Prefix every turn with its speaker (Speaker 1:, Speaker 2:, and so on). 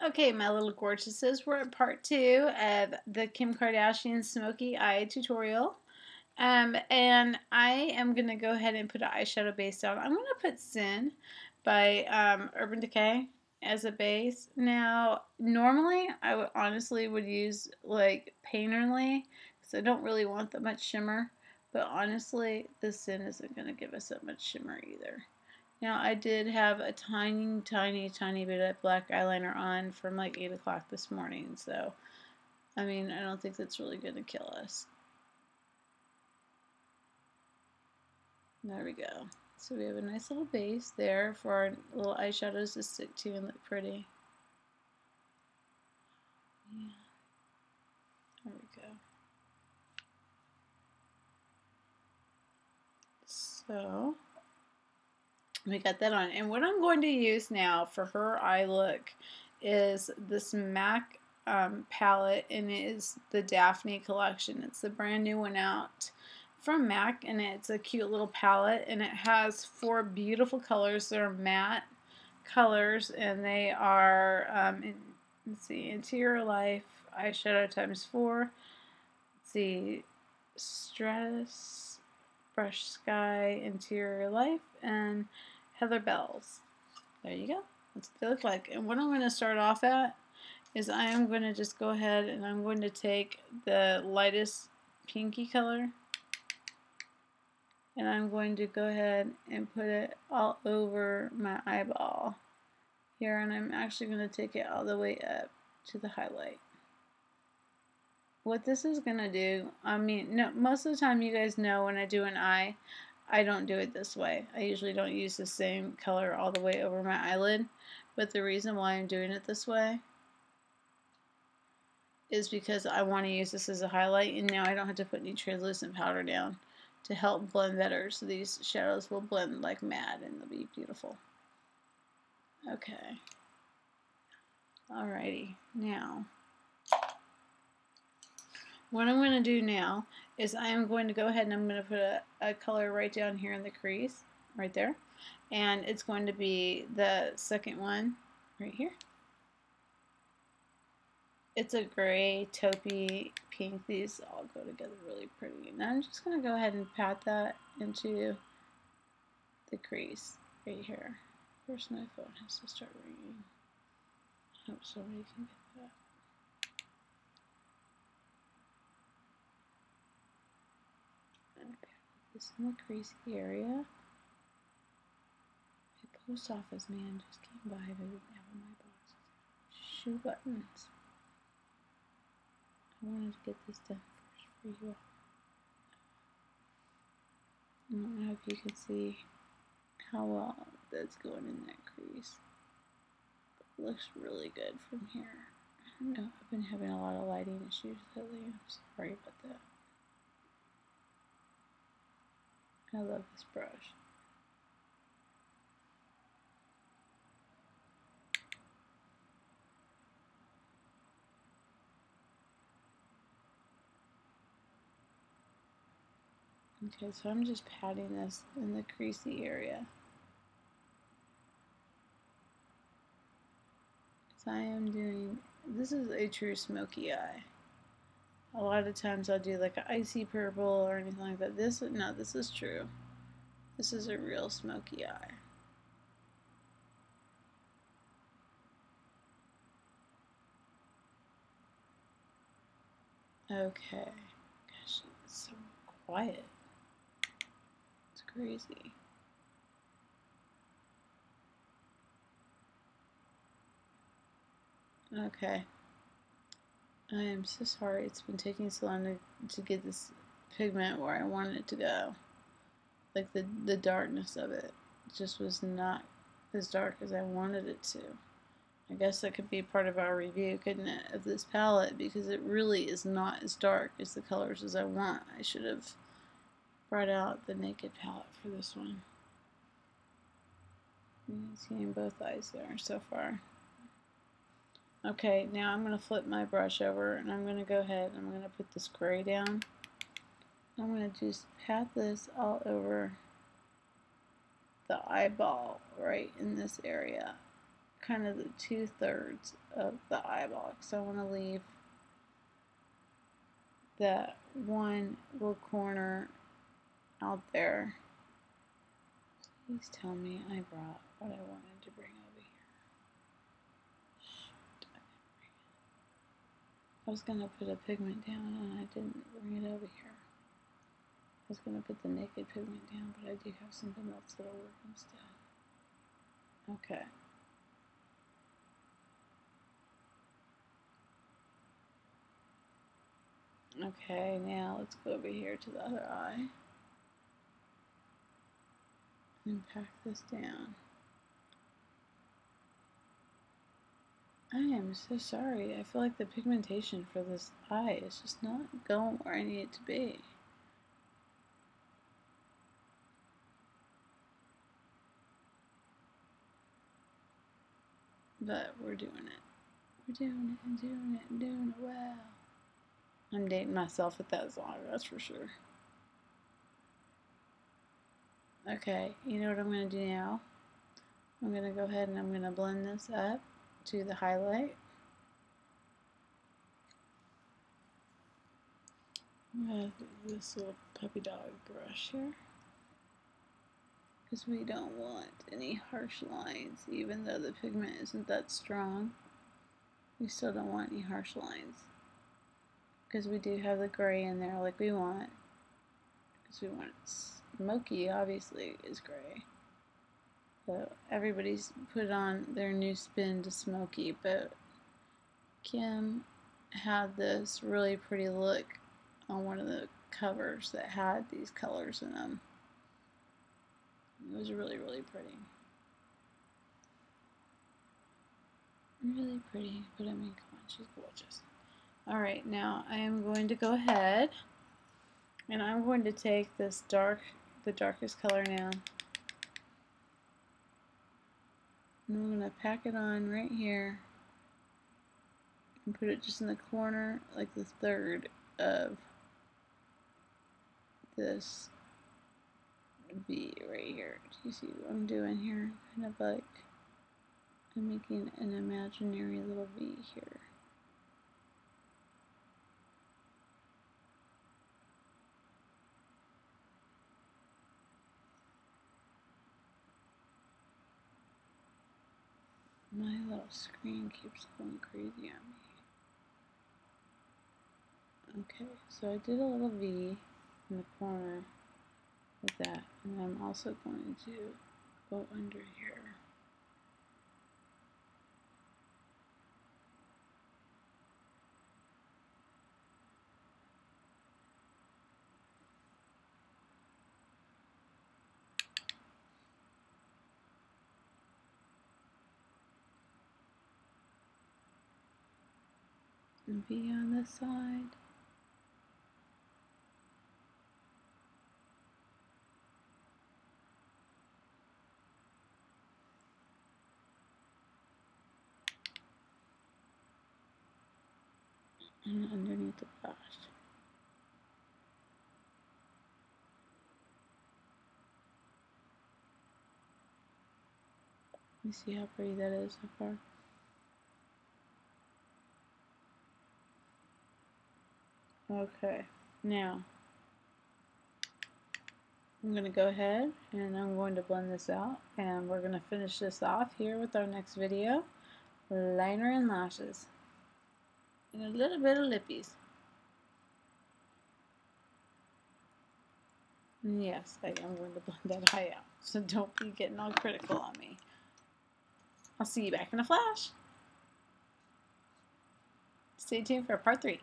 Speaker 1: Okay, my little gorgeouses, we're at part 2 of the Kim Kardashian Smoky Eye tutorial. And I am going to go ahead and put an eyeshadow base down. I'm going to put Sin by Urban Decay as a base. Now, normally I would honestly would use like Painterly because I don't really want that much shimmer. But honestly, the Sin isn't going to give us that much shimmer either. Now, I did have a tiny, tiny, tiny bit of black eyeliner on from like 8 o'clock this morning. So, I mean, I don't think that's really going to kill us. There we go. So we have a nice little base there for our little eyeshadows to stick to and look pretty. Yeah. There we go. So we got that on. And what I'm going to use now for her eye look is this MAC palette, and it is the Daphne collection. It's the brand new one out from MAC, and it's a cute little palette, and it has 4 beautiful colors. They're matte colors, and they are let's see, Interior Life eyeshadow times 4. Let's see, Stratus, Brush Sky, Interior Life, and Heather Bells. There you go. That's what they look like. And what I'm going to start off at is I am going to just go ahead and I'm going to take the lightest pinky color, and I'm going to go ahead and put it all over my eyeball here, and I'm actually going to take it all the way up to the highlight. What this is going to do, I mean, no, most of the time you guys know when I do an eye, I don't do it this way. I usually don't use the same color all the way over my eyelid, but the reason why I'm doing it this way is because I want to use this as a highlight, and now I don't have to put any translucent powder down to help blend better, so these shadows will blend like mad and they'll be beautiful. Okay. Alrighty. Now, what I'm going to do now is I am going to go ahead and I'm going to put a color right down here in the crease, right there. And it's going to be the second one right here. It's a gray, taupey, pink. These all go together really pretty. And I'm just going to go ahead and pat that into the crease right here. First, my phone has to start ringing. I hope somebody can get that. This in the creasy area. The post office man just came by, but I didn't have my boxes. Shoe buttons. I wanted to get this done first for you all. I don't know if you can see how well that's going in that crease. It looks really good from here. I don't know, I've been having a lot of lighting issues lately. I'm sorry about that. I love this brush. Okay, so I'm just patting this in the creasy area. So I am doing, this is a true smoky eye. A lot of times I'll do like an icy purple or anything like that. No, this is true. This is a real smoky eye. Okay. Gosh, it's so quiet. It's crazy. Okay. I am so sorry it's been taking so long to get this pigment where I wanted it to go. Like the darkness of it just was not as dark as I wanted it to. I guess that could be part of our review, couldn't it, of this palette, because it really is not as dark as the colors as I want. I should have brought out the Naked palette for this one. You can see in both eyes there so far. Okay, now I'm going to flip my brush over, and I'm going to go ahead and I'm going to put this gray down. I'm going to just pat this all over the eyeball right in this area, kind of the 2/3 of the eyeball, because I want to leave that one little corner out there. Please tell me I brought what I wanted to bring over here. Shoot, I didn't bring it. I was going to put a pigment down and I didn't bring it over here. I was going to put the naked pigment down, but I do have something else that'll work instead. Okay. Okay, now let's go over here to the other eye and pack this down. I am so sorry. I feel like the pigmentation for this eye is just not going where I need it to be. But we're doing it. We're doing it and doing it and doing it well. I'm dating myself with that song, that's for sure. Okay, you know what I'm going to do now? I'm going to go ahead and I'm going to blend this up to the highlight. With this little puppy dog brush here. Because we don't want any harsh lines, even though the pigment isn't that strong. We still don't want any harsh lines. Because we do have the gray in there like we want. Because we want smoky, obviously, is gray. So everybody's put on their new spin to smoky, but Kim had this really pretty look on one of the covers that had these colors in them. It was really, really pretty. Really pretty, but I mean, come on, she's gorgeous. Alright, now I am going to go ahead and I'm going to take this the darkest color now. And I'm going to pack it on right here and put it just in the corner, like the third of this V right here. Do you see what I'm doing here? Kind of like I'm making an imaginary little V here. My little screen keeps going crazy on me. Okay, so I did a little V in the corner with that, and I'm also going to go under here. And V on this side. And underneath the brush. You see how pretty that is so far? Okay, now I'm going to go ahead and I'm going to blend this out, and we're going to finish this off here with our next video. Liner and lashes. And a little bit of lippies. And yes, I am going to blend that eye out, so don't be getting all critical on me. I'll see you back in a flash. Stay tuned for part 3.